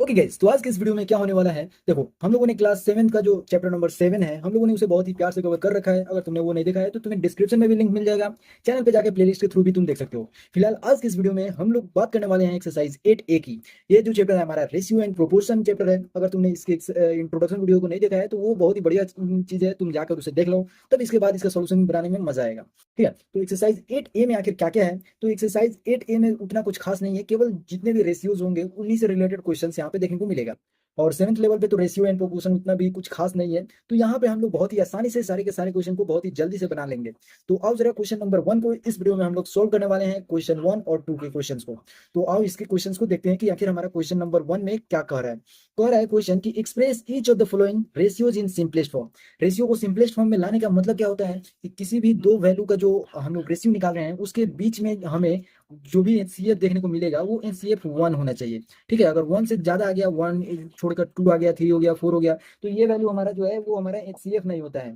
Okay guys, तो आज के इस वीडियो में क्या होने वाला है। देखो, हम लोगों ने क्लास 7 का जो चैप्टर नंबर 7 है, हम लोगों ने उसे बहुत ही प्यार से कवर कर रखा है। अगर तुमने वो नहीं देखा है तो तुम्हें डिस्क्रिप्शन में भी लिंक मिल जाएगा। चैनल पे जाके प्लेलिस्ट के थ्रू भी तुम देख सकते हो। फिलहाल आज की इस वीडियो में हम लोग बात करने वाले हैं एक्सरसाइज 8A की। ये जो चैप्टर है हमारा रेशियो एंड प्रोपोर्शन चैप्टर है। अगर तुमने इसके इंट्रोडक्शन वीडियो को नहीं देखा है तो वो बहुत ही बढ़िया चीज है, तुम जाकर उसे देख लो, तब इसके बाद इसका सोल्यूशन बनाने में मजा आएगा। ठीक है, तो एक्सरसाइज 8A में आखिर क्या क्या है। तो एक्सरसाइज 8A में उतना कुछ खास नहीं है, केवल जितने भी रेशियोज होंगे उन्हीं से रिलेटेड क्वेश्चन यहाँ पे देखने को मिलेगा। और सेवंथ लेवल पे तो रेशियो एंड प्रोपोर्शन उतना भी कुछ खास नहीं है। तो यहाँ पे हम लोग बहुत ही आसानी से सारे के सारे क्वेश्चन को बहुत ही जल्दी से बना लेंगे। तो आओ जरा क्वेश्चन नंबर 1 को इस वीडियो में हम लोग सोल्व करने वाले हैं, क्वेश्चन 1 और 2 के क्वेश्चन को। तो आओ इसके क्वेश्चन को देखते हैं कि आखिर हमारा क्वेश्चन नंबर 1 में क्या कह रहा है। कह रहा है क्वेश्चन कि express each of the following ratios in simplest form. Ratio को सिंपलेस्ट फॉर्म में लाने का मतलब क्या होता है कि किसी भी दो वैल्यू का जो हम लोग रेशियो निकाल रहे हैं उसके बीच में हमें जो भी एचसीएफ देखने को मिलेगा वो एचसीएफ 1 होना चाहिए। ठीक है, अगर 1 से ज्यादा आ गया, 1 छोड़कर 2 आ गया, 3 हो गया, 4 हो गया, तो ये वैल्यू हमारा जो है वो हमारा एचसीएफ नहीं होता है।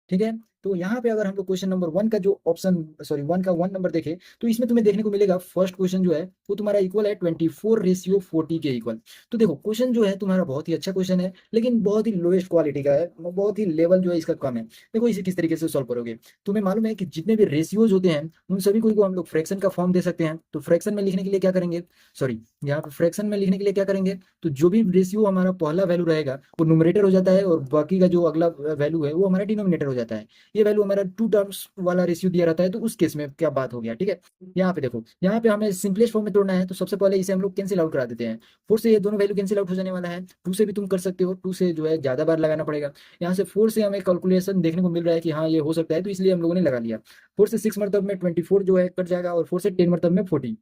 ठीक है, तो यहाँ पे अगर हम लोग क्वेश्चन नंबर 1 का जो ऑप्शन, सॉरी 1 का 1 नंबर देखें तो इसमें तुम्हें देखने को मिलेगा फर्स्ट क्वेश्चन जो है वो तुम्हारा इक्वल है 24:40 के इक्वल। तो देखो क्वेश्चन जो है तुम्हारा बहुत ही अच्छा क्वेश्चन है, लेकिन बहुत ही लोएस्ट क्वालिटी का है, बहुत ही लेवल जो है इसका कम है। देखो इसे किस तरीके से सॉल्व करोगे। तुम्हें मालूम है कि जितने भी रेशियोज होते हैं उन सभी को हम लोग फ्रैक्शन का फॉर्म दे सकते हैं। तो फ्रैक्शन में लिखने के लिए क्या करेंगे, सॉरी यहाँ पे फ्रैक्शन में लिखने के लिए क्या करेंगे, तो जो भी रेशियो हमारा पहला वैल्यू रहेगा वो न्यूमरेटर हो जाता है और बाकी का जो अगला वैल्यू है वो हमारा डिनोमिनेटर हो जाता है। ये वैल्यू हमारा टू टर्म्स वाला रेशियो दिया रहता है, तो उस केस में क्या बात हो गया। ठीक है, यहाँ पे देखो, यहाँ पे हमें सिंपलेस्ट फॉर्म में तोड़ना है, तो सबसे पहले इसे हम लोग कैंसिल आउट करा देते हैं। 4 से ये दोनों वैल्यू कैंसिल आउट हो जाने वाला है। 2 से भी तुम कर सकते हो, 2 से जो है ज्यादा बार लगाना पड़ेगा। यहाँ से 4 से हमें कैलकुलेशन देखने को मिल रहा है कि हाँ ये हो सकता है, तो इसलिए हम लोगों ने लगा लिया। 4 से 6 मरतब में 24 जो है कट जाएगा, और 4 से 10 मरतब में 40।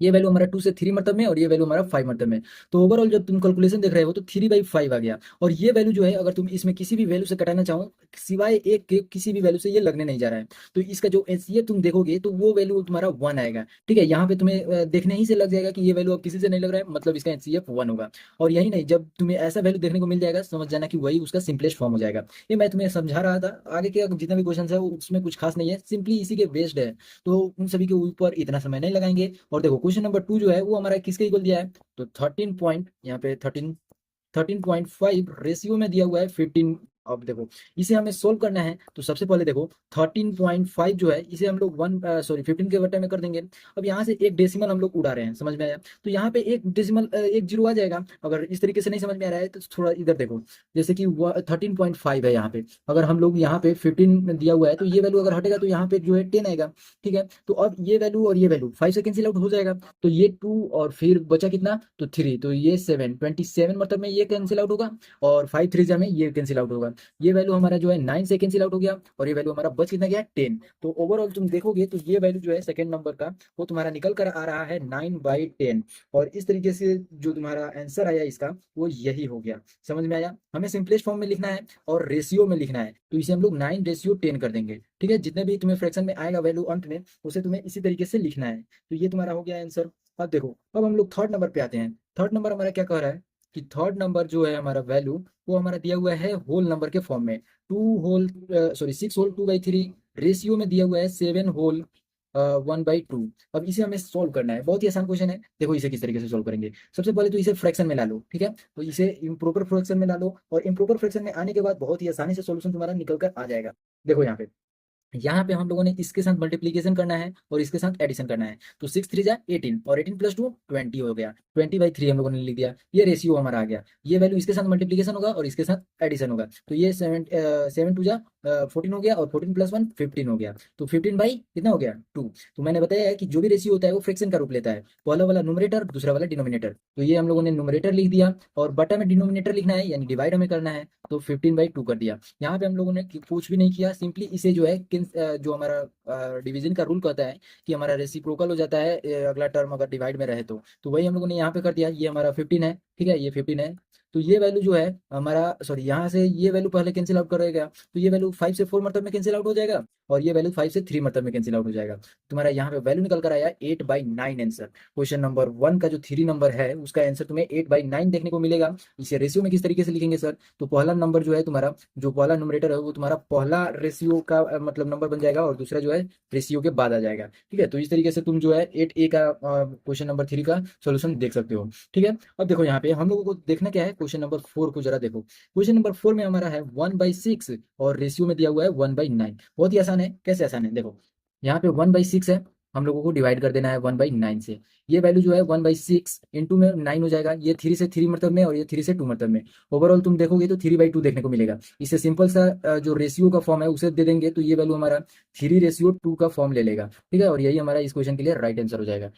ये वैल्यू हमारा 2 से 3 मरतब में, और ये वैल्यू हमारा 5 मरतब में। तो ओवरऑल जब तुम कैलकुलेशन देख रहे हो तो 3/5 आ गया। और ये वैल्यू जो है अगर तुम इसमें किसी भी वैल्यू से कटाना चाहो, सिवाय एक के किसी भी वैल्यू से ये लगने नहीं जा रहा है। तो इसका जो एचसीएफ तुम देखोगे तो वो वैल्यू तुम्हारा 1 आएगा। ठीक है, यहाँ पे तुम्हें देखने ही से लग जाएगा कि ये वैल्यू अब किसी से नहीं लग रहा है, मतलब इसका एचसीएफ 1 होगा। और यही नहीं, जब तुम्हें ऐसा वैल्यू देखने को मिल जाएगा समझ जाना कि वही उसका सिंपलेस्ट फॉर्म हो जाएगा। ये मैं तुम्हें समझा रहा था। आगे के जितना भी क्वेश्चन है उसमें कुछ खास नहीं है, सिंपली इसी के बेस्ड है। तो उन सभी के ऊपर इतना समय नहीं लगाएंगे। और देखो क्वेश्चन नंबर 2 जो है वो हमारा किसके इक्वल दिया है, तो 13 पॉइंट, यहाँ पे 13.5 रेशियो में दिया हुआ है 15। अब देखो इसे हमें सोल्व करना है, तो सबसे पहले देखो 13.5 जो है इसे हम लोग 15 के बटे में कर देंगे। अब यहाँ से एक डेसिमल हम लोग उड़ा रहे हैं, समझ में आया। तो यहाँ पे एक डेसिमल, एक जीरो आ जाएगा। अगर इस तरीके से नहीं समझ में आ रहा है तो थोड़ा इधर देखो, जैसे कि 13.5 है यहाँ पे, अगर हम लोग यहाँ पे 15 दिया हुआ है तो ये वैल्यू अगर हटेगा तो यहाँ पे जो है 10 आएगा। ठीक है, तो अब ये वैल्यू और ये वैल्यू 5 से कैंसिल आउट हो जाएगा, तो ये 2 और फिर बचा कितना, तो 3, तो ये 7, 27 मतलब में ये कैंसिल आउट होगा, और 5 3 में ये कैंसिल आउट होगा। ये वैल्यू हमारा जो है 9 से कैंसिल आउट हो गया, और ये वैल्यू हमारा बच कितना गया, 10। तो ओवरऑल तुम देखोगे तो ये वैल्यू जो है सेकंड नंबर का वो तुम्हारा निकल कर आ रहा है 9/10। और इस तरीके से जो तुम्हारा आंसर आया इसका वो यही हो गया। समझ में आया। हमें सिंपलेस्ट फॉर्म में लिखना है और रेशियो में लिखना है, तो इसे हम लोग 9:10 कर देंगे। ठीक है, जितने भी तुम्हें फ्रैक्शन में आएगा वैल्यू अंत में, उसे तुम्हें इसी तरीके से लिखना है। तो ये तुम्हारा हो गया आंसर। अब देखो, अब हम लोग थर्ड नंबर पे आते हैं। थर्ड नंबर हमारा क्या कह रहा है कि थर्ड नंबर जो है हमारा वैल्यू वो हमारा दिया हुआ है होल नंबर के फॉर्म में। 6 होल 2/3 रेशियो में दिया हुआ है 7 होल 1/2। अब इसे हमें सोल्व करना है, बहुत ही आसान क्वेश्चन है। देखो इसे किस तरीके से सोल्व करेंगे। सबसे पहले तो इसे फ्रैक्शन में ला लो। ठीक है, तो इसे इम्प्रॉपर फ्रैक्शन में ला लो, और इम्प्रॉपर फ्रैक्शन में आने के बाद बहुत ही आसानी से सोल्यूशन तुम्हारा निकल कर आ जाएगा। देखो यहाँ पे हम लोगों ने इसके साथ मल्टीप्लीकेशन करना है और इसके साथ एडिशन करना है। तो 6 3 जा 18, और 18 + 2 20 हो गया। 20/3 हम लोगों ने लिख दिया, ये रेशियो हमारा आ गया। ये वैल्यू इसके साथ मल्टीप्लीकेशन होगा और इसके साथ एडिशन होगा, तो ये 7 2 जा 14 हो गया, और 14 + 1 15 हो गया। तो 15 कितना हो गया, 2। तो मैंने बताया है कि जो भी रेशियो होता है वो फ्रैक्शन का रूप लेता है, पहला वाला न्यूमरेटर, दूसरा वाला डिनोमिनेटर। तो ये हम लोगों ने न्यूमरेटर लिख दिया, और बटा में डिनोमिनेटर लिखना है, यानी डिवाइड हमें करना है, तो 15/2 कर दिया। यहाँ पे हम लोगों ने कुछ भी नहीं किया, सिंपली इसे जो है जो हमारा डिवीजन का रूल कहता है कि हमारा रेसिप्रोकल हो जाता है अगला टर्म अगर डिवाइड में रहे तो वही हम लोगों ने यहाँ पे कर दिया। ये हमारा 15 है। ठीक है, ये 15 है। तो ये वैल्यू जो है हमारा, सॉरी यहाँ से ये वैल्यू पहले कैंसिल आउट करेगा, तो ये वैल्यू 5 से 4 मरतब में कैंसिल आउट हो जाएगा, और ये वैल्यू 5 से 3 मरतब में कैंसिल आउट हो जाएगा। तुम्हारा यहाँ पे वैल्यू निकल कर आया 8/9 आंसर। क्वेश्चन नंबर 1 का जो 3 नंबर है उसका आंसर तुम्हें 8/9 देखने को मिलेगा। इसे रेशियो में किस तरीके से लिखेंगे सर, तो पहला नंबर जो है तुम्हारा, जो पहला न्यूमरेटर है वो तुम्हारा पहला रेशियो का मतलब नंबर बन जाएगा, और दूसरा जो है रेशियो के बाद आ जाएगा। ठीक है, तो इस तरीके से तुम जो है 8A का क्वेश्चन नंबर 3 का सोल्यूशन देख सकते हो। ठीक है, अब देखो यहाँ पे पे हम लोगों को देखना क्या है, क्वेश्चन नंबर 4 को जरा देखो। क्वेश्चन नंबर 4 में हमारा है 1/6 और रेशियो में दिया हुआ है 1/9। बहुत ही आसान है। कैसे आसान है, देखो यहाँ पे 1/6 है, हम लोगों को डिवाइड कर देना है 1/9 से। ये वैल्यू जो है 1/6 इंटू में 9 हो जाएगा, ये 3 से 3 मतलब में और ये 3 से 2 मतलब में। ओवरऑल तुम देखोगे तो 3/2 देखने को मिलेगा। इससे सिंपल सा जो रेशियो का फॉर्म है उसे दे देंगे तो ये वैल्यू हमारा 3/2 का फॉर्म ले लेगा, ठीक है। और यही हमारा इस क्वेश्चन के लिए राइट आंसर हो जाएगा।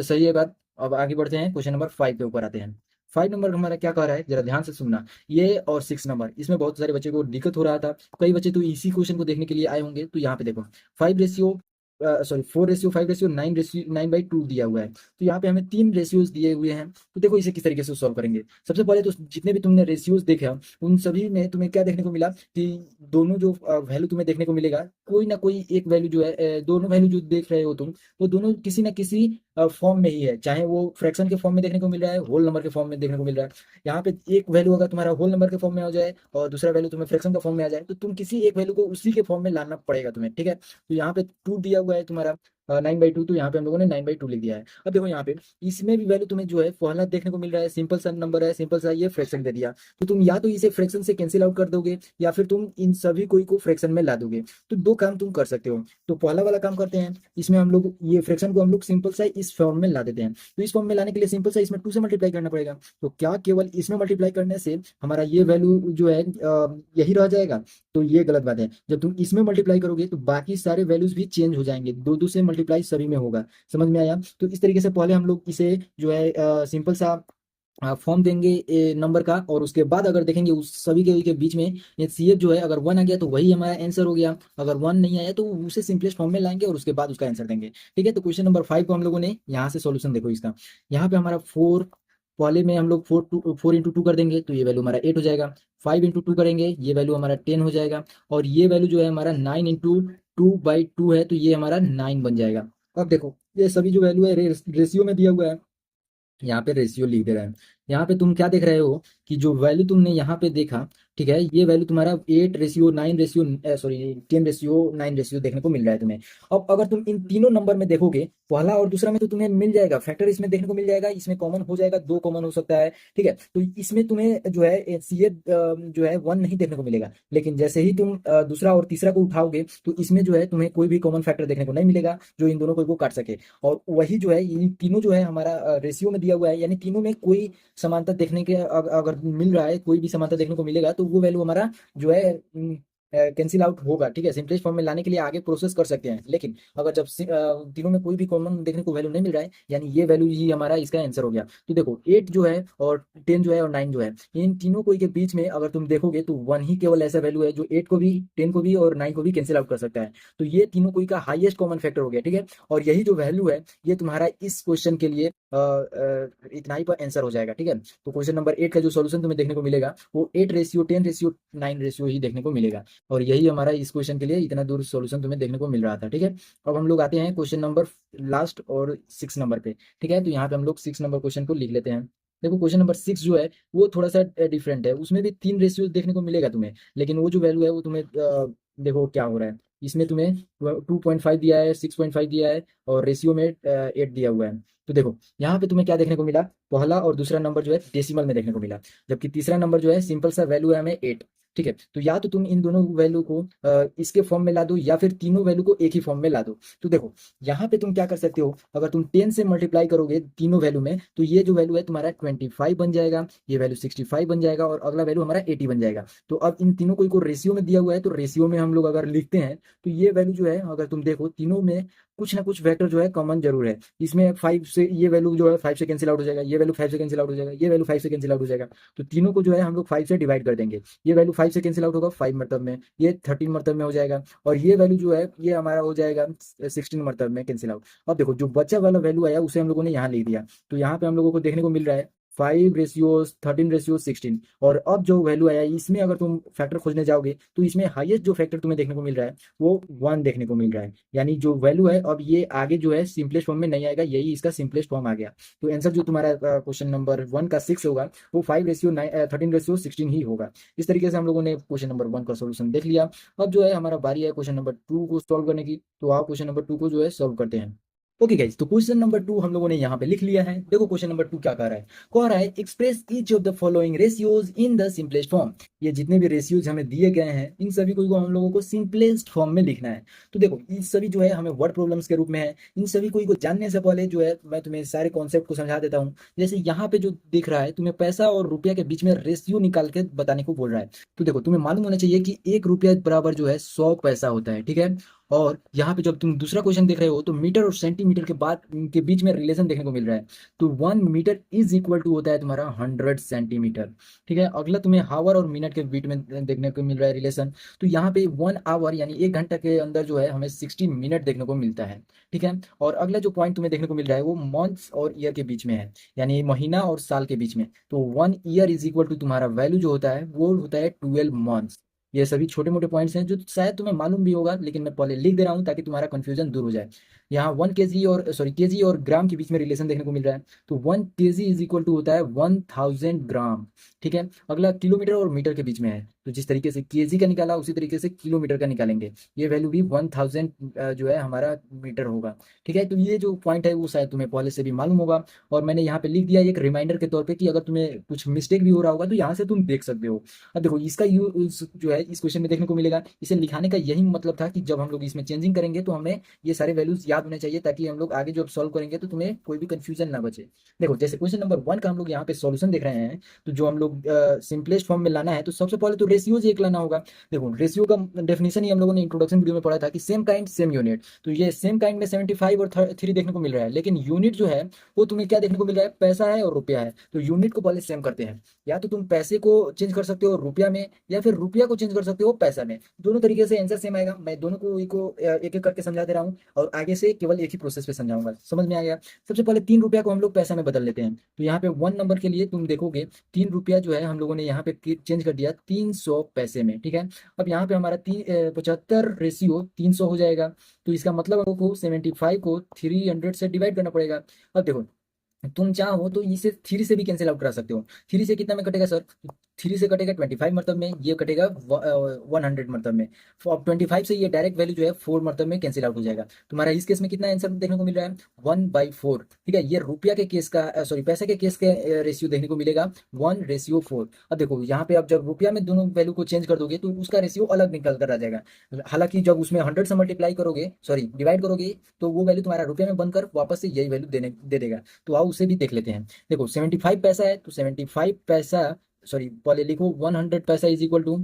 सही है बात। अब आगे बढ़ते हैं, क्वेश्चन नंबर 5 के ऊपर आते हैं। 5 नंबर हमारा क्या कह रहा है, जरा ध्यान से सुनना। ये और 6 नंबर, इसमें बहुत सारे बच्चे को दिक्कत हो रहा था। कई बच्चे तो इसी क्वेश्चन को देखने के लिए आए होंगे। तो यहाँ पे देखो 4/9 दिया हुआ है। तो यहाँ पे हमें 3 रेशियोज दिए हुए हैं। तो देखो इसे किस तरीके से सॉल्व करेंगे। सबसे पहले तो जितने भी तुमने रेशियोज देखे हैं उन सभी में तुम्हें क्या देखने को मिला कि दोनों जो वैल्यू तुम्हें देखने को मिलेगा, कोई ना कोई एक वैल्यू जो है, दोनों वैल्यू जो देख रहे हो तुम, वो दोनों किसी ना किसी फॉर्म में ही है। चाहे वो फ्रैक्शन के फॉर्म में देखने को मिल रहा है, होल नंबर के फॉर्म में देखने को मिल रहा है। यहाँ पे एक वैल्यू अगर तुम्हारा होल नंबर के फॉर्म में आ जाए और दूसरा वैल्यू तुम्हें फ्रैक्शन का फॉर्म में आ जाए, तो तुम किसी एक वैल्यू को उसी के फॉर्म में लाना पड़ेगा तुम्हें, ठीक है। तो यहाँ पे 2 दिया हुआ है तुम्हारा 9/2, तो यहाँ पे हम लोगों ने 9/2 लिख दिया है। अब देखो यहाँ पे इसमें भी वैल्यू तुम्हें जो है पहला देखने को मिल रहा है, सिंपल सा नंबर है, सिंपल सा ये फ्रैक्शन दे दिया। तो तुम या तो इसे फ्रैक्शन से कैंसिल आउट कर दोगे या फिर तुम इन सभी को फ्रैक्शन में ला दोगे। तो दो काम तुम कर सकते हो। तो पहला वाला काम करते हैं, इसमें हम लोग ये फ्रैक्शन को हम लोग सिंपल सा इस फॉर्म में ला देते हैं। तो इस फॉर्म में लाने के लिए सिंपल सा इसमें 2 से मल्टीप्लाई करना पड़ेगा। तो क्या केवल इसमें मल्टीप्लाई करने से हमारा ये वैल्यू जो है यही रह जाएगा? तो ये गलत बात है। जब तुम इसमें मल्टीप्लाई करोगे तो बाकी सारे वैल्यूज भी चेंज हो जाएंगे, 2 से मल्टीप्लाई सभी में होगा। समझ में आया? तो इस तरीके से पहले हम लोग इसे जो है सिंपल सा फॉर्म देंगे नंबर का, और उसके बाद अगर देखेंगे उस सभी के बीच में ये सी एफ जो है अगर 1 आ गया तो वही हमारा आंसर हो गया। अगर 1 नहीं आया तो उसे सिंपलेस्ट फॉर्म में लाएंगे और उसके बाद उसका आंसर देंगे, ठीक है। तो क्वेश्चन नंबर 5 को हम लोगों ने यहाँ से सॉल्यूशन देखो इसका। यहाँ पे हमारा 4, पहले में हम लोग 4 into 2 कर देंगे तो ये वैल्यू हमारा 8 हो जाएगा। 5 into 2 करेंगे, ये वैल्यू हमारा 10 हो जाएगा। और ये वैल्यू जो है हमारा 9 into 2/2 है, तो ये हमारा 9 बन जाएगा। अब देखो ये सभी जो वैल्यू है रेशियो में दिया हुआ है, यहाँ पे रेशियो लिख दे रहा है। यहाँ पे तुम क्या देख रहे हो कि जो वैल्यू तुमने यहाँ पे देखा, ठीक है, ये वैल्यू तुम्हारा 10:9 देखने को मिल रहा है तुम्हें। अब अगर तुम इन तीनों नंबर में देखोगे, पहला और दूसरा में, तो तुम्हें मिल जाएगा फैक्टर, इसमें देखने को मिल जाएगा, इसमें कॉमन हो जाएगा, 2 कॉमन हो सकता है, ठीक है। तो इसमें तुम्हें जो है सी ए जो है 1 नहीं देखने को मिलेगा। लेकिन जैसे ही तुम दूसरा और तीसरा को उठाओगे तो इसमें जो है तुम्हें कोई भी कॉमन फैक्टर देखने को नहीं मिलेगा जो इन दोनों को काट सके। और वही जो है इन तीनों जो है हमारा रेशियो में दिया हुआ है, यानी तीनों में कोई समानता देखने के अगर मिल रहा है, कोई भी समानता देखने को मिलेगा तो वो वैल्यू हमारा जो है कैंसिल आउट होगा, ठीक है। सिंपलेस्ट फॉर्म में लाने के लिए आगे प्रोसेस कर सकते हैं, लेकिन अगर जब तीनों में कोई भी कॉमन देखने को वैल्यू नहीं मिल रहा है, यानी ये वैल्यू ही हमारा इसका आंसर हो गया। तो देखो 8 जो है और 10 जो है और 9 जो है, इन तीनों को के बीच में अगर तुम देखोगे तो 1 ही केवल ऐसा वैल्यू है जो 8 को भी, 10 को भी और 9 को भी कैंसिल आउट कर सकता है। तो ये तीनों कोई का हाईएस्ट कॉमन फैक्टर हो गया, ठीक है। और यही जो वैल्यू है ये तुम्हारा इस क्वेश्चन के लिए इतना ही पर आंसर हो जाएगा, ठीक है। तो क्वेश्चन नंबर 8 का जो सोल्यूशन तुम्हें देखने को मिलेगा वो 8:10:9 रेशियो ही देखने को मिलेगा। और यही हमारा इस क्वेश्चन के लिए इतना दूर सॉल्यूशन तुम्हें देखने को मिल रहा था, ठीक है। अब हम लोग आते हैं क्वेश्चन नंबर लास्ट और 6 नंबर पे, ठीक है। तो यहाँ पे हम लोग 6 नंबर क्वेश्चन को लिख लेते हैं। देखो क्वेश्चन नंबर 6 जो है वो थोड़ा सा डिफरेंट है, उसमें भी 3 रेशियो देखने को मिलेगा तुम्हें, लेकिन वो जो वैल्यू है वो तुम्हें देखो क्या हो रहा है। इसमें तुम्हें 2.5 दिया है, 6.5 दिया है और रेशियो में 8 दिया हुआ है। तो देखो यहाँ पे तुम्हें क्या देखने को मिला, पहला और दूसरा नंबर जो है डेसिमल में देखने को मिला, जबकि तीसरा नंबर जो है सिंपल सा वैल्यू है हमें 8, ठीक है। तो या तो तुम इन दोनों वैल्यू को इसके फॉर्म में ला दो या फिर तीनों वैल्यू को एक ही फॉर्म में ला दो। तो देखो यहाँ पे तुम क्या कर सकते हो, अगर तुम 10 से मल्टीप्लाई करोगे तीनों वैल्यू में तो ये जो वैल्यू है तुम्हारा 25 बन जाएगा, ये वैल्यू 65 बन जाएगा और अगला वैल्यू हमारा 80 बन जाएगा। तो अब इन तीनों को रेशियो में दिया हुआ है, तो रेशियो में हम लोग अगर लिखते हैं तो ये वैल्यू जो है अगर तुम देखो तीनों में कुछ ना कुछ वेक्टर जो है कॉमन जरूर है। इसमें 5 से ये वैल्यू जो है 5 से कैंसिल आउट हो जाएगा, ये वैल्यू 5 से कैंसिल आउट हो जाएगा, ये वैल्यू 5 से कैंसिल आउट हो जाएगा। तो तीनों को जो है हम लोग 5 से डिवाइड कर देंगे। ये वैल्यू 5 से कैंसिल आउट होगा 5 मरतब में, ये 13 मरतब में हो जाएगा, और ये वैल्यू जो है ये हमारा हो जाएगा 16 मरतब में कैंसिल आउट। अब देखो जो बचा वाला वैल्यू आया उसे हम लोगों ने यहाँ लिख दिया। तो यहाँ पे हम लोगों को देखने को मिल रहा है 5:13:16। और अब जो वैल्यू आया इसमें अगर तुम फैक्टर खोजने जाओगे तो इसमें हाईएस्ट जो फैक्टर तुम्हें देखने को मिल रहा है वो 1 देखने को मिल रहा है। यानी जो वैल्यू है अब ये आगे जो है सिंपलेस्ट फॉर्म में नहीं आएगा, यही इसका सिंपलेस्ट फॉर्म आ गया। तो आंसर जो तुम्हारा क्वेश्चन नंबर 1 का 6 होगा वो 5:13:16 ही होगा। इस तरीके से हम लोगों ने क्वेश्चन नंबर 1 का सोल्यूशन देख लिया। अब जो है हमारा बारी है क्वेश्चन नंबर 2 को सॉल्व करने की। तो आप क्वेश्चन नंबर 2 को जो है सॉल्व करते हैं। ओके गाइज, तो क्वेश्चन नंबर 2 हम लोगों ने यहाँ पे लिख लिया है। देखो क्वेश्चन नंबर 2 क्या कह रहा है, कह रहा है express each of the following ratios in the simplest form. ये जितने भी रेशियोज हमें दिए गए हैं इन सभी को हम लोगों को सिंपलेस्ट फॉर्म में लिखना है। तो देखो ये सभी जो है हमें वर्ड प्रॉब्लम्स के रूप में है। इन सभी को जानने से पहले जो है मैं तुम्हें सारे कॉन्सेप्ट को समझा देता हूँ। जैसे यहाँ पे जो दिख रहा है तुम्हें पैसा और रुपया के बीच में रेशियो निकाल के बताने को बोल रहा है। तो देखो तुम्हें मालूम होना चाहिए कि 1 रुपया बराबर जो है 100 पैसा होता है, ठीक है। और यहाँ पे जब तुम दूसरा क्वेश्चन देख रहे हो तो मीटर और सेंटीमीटर के बाद के बीच में रिलेशन देखने को मिल रहा है। तो 1 मीटर इज इक्वल टू होता है तुम्हारा 100 सेंटीमीटर, ठीक है। अगला तुम्हें हावर और मिनट के बीच में देखने को मिल रहा है रिलेशन। तो यहाँ पे 1 आवर यानी 1 घंटा के अंदर जो है हमें 60 मिनट देखने को मिलता है, ठीक है। और अगला जो पॉइंट तुम्हें देखने को मिल रहा है वो मंथ्स और ईयर के बीच में है, यानी महीना और साल के बीच में। तो 1 ईयर इज इक्वल टू तुम्हारा वैल्यू जो होता है वो होता है 12 मंथ्स। ये सभी छोटे मोटे पॉइंट्स हैं जो शायद तुम्हें मालूम भी होगा, लेकिन मैं पहले लिख दे रहा हूँ ताकि तुम्हारा कंफ्यूजन दूर हो जाए। यहाँ 1 केजी और केजी और ग्राम के बीच में रिलेशन देखने को मिल रहा है। तो 1 केजी इज इक्वल टू होता है 1000 ग्राम, ठीक है। अगला किलोमीटर और मीटर के बीच में है। तो जिस तरीके से केजी का निकाला उसी तरीके से किलोमीटर का निकालेंगे। ये वैल्यू भी 1000 जो है हमारा मीटर होगा, ठीक है। तो ये जो पॉइंट है वो शायद तुम्हें पहले से भी मालूम होगा। और मैंने यहाँ पे लिख दिया एक रिमाइंडर के तौर पे कि अगर तुम्हें कुछ मिस्टेक भी हो रहा होगा तो यहाँ से तुम देख सकते हो। अब देखो इसका यूज जो है इस क्वेश्चन में देखने को मिलेगा। इसे लिखाने का यही मतलब था कि जब हम लोग इसमें चेंजिंग करेंगे तो हमें ये सारे वैल्यूज याद होने चाहिए ताकि हम लोग आगे जब सॉल्व करेंगे तो तुम्हें कोई भी कंफ्यूजन ना बचे। देखो जैसे क्वेश्चन नंबर 1 का हम लोग यहाँ पे सॉल्यूशन देख रहे हैं। तो जो हम लोग सिंपलेस्ट फॉर्म में लाना है तो सबसे पहले तो रेशियोज एक लाना होगा। देखो रेशियो का डेफिनेशन ही हम लोगों ने इंट्रोडक्शन वीडियो में पढ़ा था कि सेम काइंड सेम यूनिट। तो ये सेम काइंड में 75 और 3 देखने को मिल रहा है, लेकिन यूनिट जो है वो तुम्हें क्या देखने को मिल रहा है, पैसा है और रुपया है। तो यूनिट को पहले सेम करते हैं। या तो तुम पैसे को चेंज कर सकते हो रुपया में, या फिर रुपया को चेंज कर सकते हो पैसा में। दोनों तरीके से आंसर सेम आएगा। मैं दोनों को एक एक करके समझा दे रहा हूँ और आगे से केवल एक ही प्रोसेस पे समझाऊंगा। समझ में आ गया। सबसे पहले 3 रुपया को हम लोग पैसा में बदल लेते हैं। तो यहाँ पे 1 नंबर के लिए तुम देखोगे 3 रुपया जो है हम लोगों ने यहाँ पे चेंज कर दिया 300 पैसे में, ठीक है। अब यहाँ पे हमारा 75 रेशियो 300 हो जाएगा। तो इसका मतलब हमको 75 को 300 से डिवाइड करना पड़ेगा। अब देखो तुम चाहो तो इसे 3 से भी कैंसिल आउट करा सकते हो। 3 से कितना में कटेगा सर, 3 से कटेगा 25 मतलब में, ये कटेगा 100 मतलब में। अब 25 से ये डायरेक्ट वैल्यू जो है 4 मतलब में कैंसिल आउट हो जाएगा। तुम्हारा इस केस में कितना आंसर देखने को मिल रहा है, 1/4, ठीक है। ये रुपया के केस का पैसे के केस के रेशियो देखने को मिलेगा 1:4। अब देखो यहाँ पे अब जब रुपया में दोनों वैल्यू को चेंज कर दोगे तो उसका रेशियो अलग निकल कर आ जाएगा। हालांकि जब उसमें 100 से मल्टीप्लाई करोगे, सॉरी डिवाइड करोगे, तो वो वैल्यू तुम्हारा रुपये में बनकर वापस से यही वैल्यू देने दे देगा। तो आओ उसे भी देख लेते हैं। देखो 75 पैसा है तो 75 पैसा, सॉरी पहले लिखो 100 पैसा इज इक्वल टू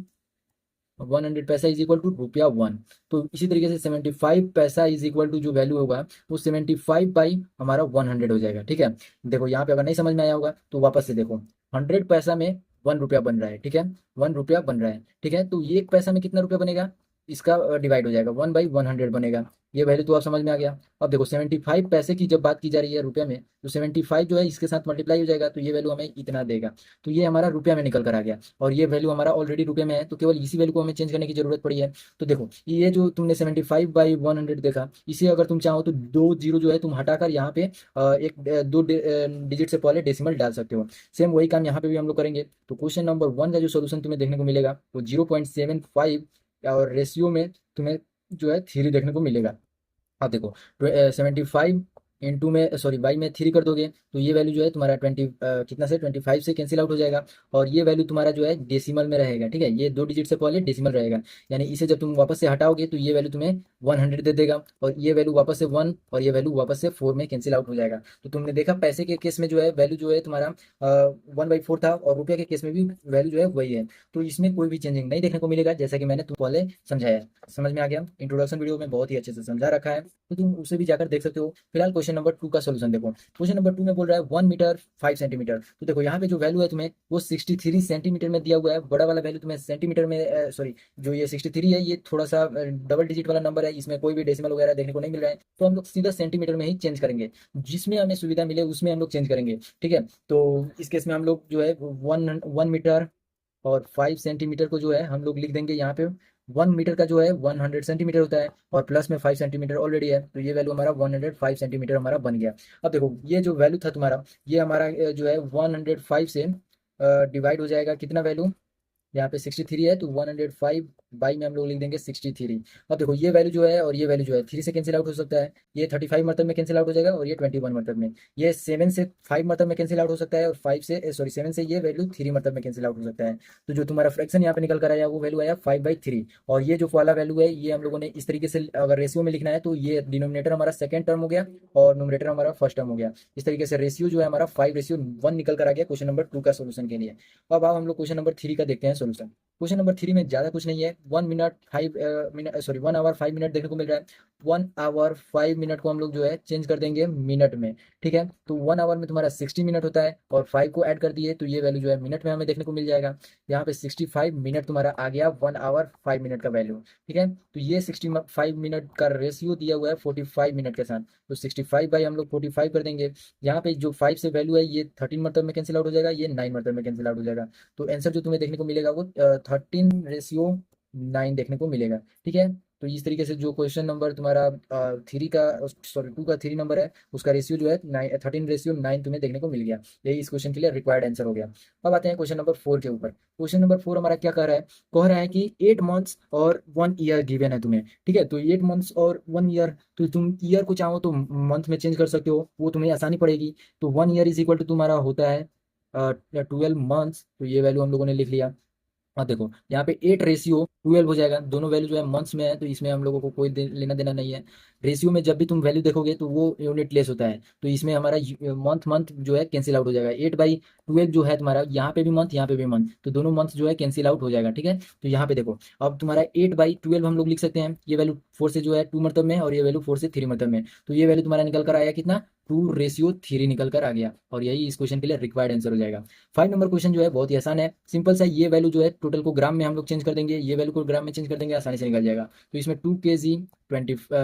100 पैसा इज इक्वल टू रुपया 1। तो इसी तरीके से 75 पैसा इज इक्वल टू जो वैल्यू होगा वो 75 बाई हमारा 100 हो जाएगा, ठीक है। देखो यहाँ पे अगर नहीं समझ में आया होगा तो वापस से देखो 100 पैसा में 1 रुपया बन रहा है, ठीक है। 1 रुपया बन रहा है, ठीक है। तो ये 1 पैसा में कितना रुपया बनेगा, इसका डिवाइड हो जाएगा 1/100 बनेगा। ये वैल्यू तो आप समझ में आ गया। अब देखो 75 पैसे की जब बात की जा रही है रुपया में, तो 75 जो है इसके साथ मल्टीप्लाई हो जाएगा तो ये वैल्यू हमें इतना देगा। तो ये हमारा रुपया में निकल कर आ गया और ये वैल्यू हमारा ऑलरेडी रुपये में है, तो केवल इसी वैल्यू को हमें चेंज करने की जरूरत पड़ी है। तो देखो ये जो तुमने 75/100 देखा, इसे अगर तुम चाहो तो 2 जीरो जो है तुम हटाकर यहाँ पे दो डिजिट से पहले डेसिमल डाल सकते हो। सेम वही काम यहाँ पे भी हम लोग करेंगे। तो क्वेश्चन नंबर 1 का जो सोल्यूशन तुम्हें देखने को मिलेगा वो 0.75 और रेशियो में तुम्हें जो है 3 देखने को मिलेगा। अब देखो 75 इंटू में, सॉरी बाई में 3 कर दोगे तो ये वैल्यू जो है तुम्हारा 20 कितना से 25 से कैंसिल आउट हो जाएगा। और ये वैल्यू तुम्हारा जो है डेसिमल में रहेगा, ठीक है। ये 2 डिजिट से पहले डेसिमल रहेगा, यानी इसे जब तुम वापस से हटाओगे तो ये वैल्यू तुम्हें 100 दे देगा और ये वैल्यू वापस से 1 और ये वैल्यू वापस से 4 में कैंसिल आउट हो जाएगा। तो तुमने देखा पैसे के केस में जो है वैल्यू जो है तुम्हारा 1/4 था और रुपये के केस में भी वैल्यू जो है वही है। तो इसमें कोई भी चेंजिंग नहीं देखने को मिलेगा, जैसा कि मैंने तुम पहले समझाया। समझ में आ गया। इंट्रोडक्शन वीडियो में बहुत ही अच्छे से समझा रखा है, तो तुम उसे भी जाकर देख सकते हो। फिलहाल क्वेश्चन नंबर 2 का सोल्यूशन देखो। क्वेश्चन नंबर 2 में बोल रहा है 1 मीटर 5 सेंटीमीटर। तो देखो यहाँ पे जो वैल्यू है तुम्हें वो 63 सेंटीमीटर में दिया हुआ है। बड़ा वाला वैल्यू तुम्हें सेंटीमीटर में, सॉरी जो ये 63 है ये थोड़ा सा डबल डिजिट वाला नंबर है, इसमें कोई भी डेसिमल वगैरह देखने को नहीं मिल रहा है। तो हम लोग सीधा सेंटीमीटर में ही चेंज करेंगे, जिसमें हमें सुविधा मिले उसमें हम लोग चेंज करेंगे, ठीक है। तो इस केस में हम लोग जो है 1 मीटर और 5 सेंटीमीटर को जो है हम लोग लिख देंगे यहाँ पे। 1 मीटर का जो है 100 सेंटीमीटर होता है और प्लस में 5 सेंटीमीटर ऑलरेडी है, तो ये वैल्यू हमारा 105 सेंटीमीटर हमारा बन गया। अब देखो ये जो वैल्यू था तुम्हारा, ये हमारा जो है 105 से डिवाइड हो जाएगा कितना वैल्यू, यहाँ पे 63 है तो 105 बाई में हम लोग लिख देंगे 63। अब देखो ये वैल्यू जो है और ये वैल्यू जो है 3 से कैंसिल आउट हो सकता है, ये 35 मरतब में कैंसिल आउट हो जाएगा और ये 21 मरतब में, ये 7 से 5 मरतब में कैंसिल आउट हो सकता है और 5 से सॉरी 7 से ये वैल्यू 3 मरतब में कैंसिल आउट हो सकता है। तो जो तुम्हारा फ्रैक्शन यहाँ पे निकल कर आया वो वैल्यू आया 5/3। और ये जो वाला वैल्यू है ये हम लोगों ने इस तरीके से अगर रेशियो में लिखना है तो ये डिनोमिनेटर हमारा सेकंड टर्म हो गया और नोमिनेटर हमारा फर्स्ट टर्म हो गया। इस तरीके से रेशियो जो है हमारा 5:1 निकल कर आ गया क्वेश्चन नंबर 2 का सोल्यूशन के लिए। अब हम लोग क्वेश्चन नंबर 3 का देखते हैं सोल्यूशन। क्वेश्चन नंबर 3 में ज़्यादा कुछ नहीं है, 1 आवर 5 मिनट देखने को मिल रहा है। 1 आवर 5 मिनट को हम लोग जो है चेंज कर देंगे मिनट में, ठीक है। तो 1 आवर में तुम्हारा 60 मिनट होता है और 5 को ऐड कर दिए तो ये वैल्यू जो है मिनट में हमें देखने को मिल जाएगा। यहाँ पे 65 मिनट तुम्हारा आ गया 1 आवर 5 मिनट का वैल्यू, ठीक है। तो ये 65 मिनट का रेशियो दिया हुआ है 45 मिनट के साथ, तो 65 बाई हम लोग 45 कर देंगे। यहाँ पे जो 5 से वैल्यू है ये 13 मरतब में कैंसिल आउट हो जाएगा, ये 9 मरतब में कैंसिल आउट हो जाएगा। तो आंसर जो तुम्हें देखने को मिलेगा वो 13:9 देखने को मिलेगा, ठीक है। तो इस तरीके से जो क्वेश्चन नंबर तुम्हारा 3 का सॉरी 2 का 3 नंबर है उसका रेशियो जो है 13:9 तुम्हें देखने को मिल गया। यही इस क्वेश्चन के लिए रिक्वायर्ड आंसर हो गया। अब आते हैं क्वेश्चन नंबर 4 के ऊपर। क्वेश्चन नंबर 4 हमारा क्या कह रहा है, कह रहा है कि 8 मंथ्स और 1 ईयर गिवन है तुम्हें, ठीक है। तो 8 मंथ्स और 1 ईयर, तो तुम ईयर को चाहो तो मंथ में चेंज कर सकते हो, वो तुम्हें आसानी पड़ेगी। तो 1 ईयर इज इक्वल टू तुम्हारा होता है 12 मंथ्स, तो ये वैल्यू हम लोगों ने लिख लिया। हाँ देखो यहाँ पे 8:12 हो जाएगा, दोनों वैल्यू जो है मंथ्स में है तो इसमें हम लोगों को कोई लेना देना नहीं है। रेशियो में जब भी तुम वैल्यू देखोगे तो वो यूनिट लेस होता है, तो इसमें हमारा मंथ मंथ जो है कैंसिल आउट हो जाएगा। 8/12 जो है तुम्हारा यहाँ पे भी मंथ यहाँ पे भी मंथ, तो दोनों मंथ जो है कैंसिल आउट हो जाएगा, ठीक है। तो यहाँ पे देखो अब तुम्हारा 8/12 हम लोग लिख सकते हैं, ये वैल्यू 4 से जो है 2 मरतब में और ये वैल्यू 4 से 3 मरतब में, तो ये वैल्यू तुम्हारा निकल कर आया कितना 2:3 निकल कर आ गया और यही इस क्वेश्चन के लिए रिक्वायर्ड आंसर हो जाएगा। 5 नंबर क्वेश्चन जो है बहुत ही आसान है, सिंपल सा, ये वैल्यू जो है टोटल को ग्राम में हम लोग चेंज कर देंगे, ये वैल्यू को ग्राम में चेंज कर देंगे, आसानी से निकल जाएगा। तो इसमें 2 kg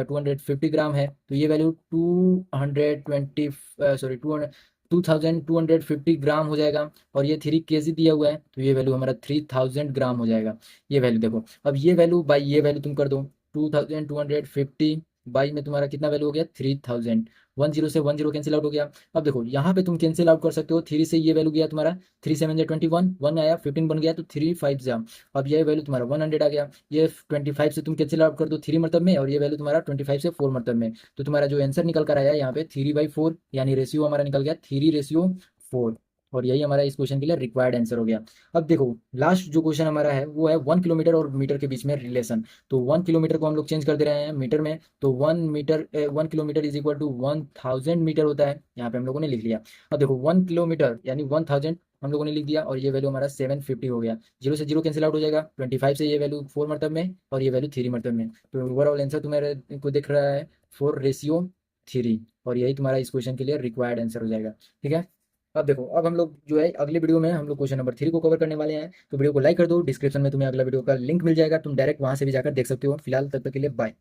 250 ग्राम है, तो ये वैल्यू 220 सॉरी 2250 ग्राम हो जाएगा। और ये 3 kg दिया हुआ है तो ये वैल्यू हमारा 3000 ग्राम हो जाएगा। ये वैल्यू देखो, अब ये वैल्यू बाई ये वैल्यू तुम कर दो, 2250 बाई में तुम्हारा कितना वैल्यू हो गया 3000। 10 से 10 कैंसिल आउट हो गया। अब देखो यहाँ पे तुम कैंसिल आउट कर सकते हो, 3 से ये वैल्यू गया तुम्हारा 3 7 21, 1 आया 15 बन गया तो 3 5 जा, अब ये वैल्यू तुम्हारा 100 आ गया। ये 25 से तुम कैंसिल आउट कर दो 3 मरतब में और ये वैल्यू तुम्हारा 25 से 4 मरतब में, तो तुम्हारा जो आंसर निकल कर आया यहाँ पे 3/4, यानी रेशियो हमारा निकल गया 3:4। और यही हमारा इस क्वेश्चन के लिए रिक्वायर्ड आंसर हो गया। अब देखो लास्ट जो क्वेश्चन हमारा है वो है 1 किलोमीटर और मीटर के बीच में रिलेशन। तो 1 किलोमीटर को हम लोग चेंज कर दे रहे हैं मीटर में, तो 1 kilometre is equal to 1000 metre होता है, यहाँ पे हम लोगों ने लिख लिया। अब देखो 1 किलोमीटर यानी 1000 हम लोगों ने लिख दिया और ये वैल्यू हमारा 750 हो गया। 0 से 0 कैंसिल आउट हो जाएगा, 25 से ये वैल्यू 4 मरतब में और ये वैल्यू 3 मरतब में, तो ओवरऑल आंसर तुम्हारे को दिख रहा है 4:3, और यही तुम्हारा इस क्वेश्चन के लिए रिक्वायर्ड आंसर हो जाएगा, ठीक है। अब देखो अब हम लोग जो है अगले वीडियो में हम लोग क्वेश्चन नंबर 3 को कवर करने वाले हैं, तो वीडियो को लाइक कर दो, डिस्क्रिप्शन में तुम्हें अगला वीडियो का लिंक मिल जाएगा, तुम डायरेक्ट वहां से भी जाकर देख सकते हो। फिलहाल तब तक के लिए बाय।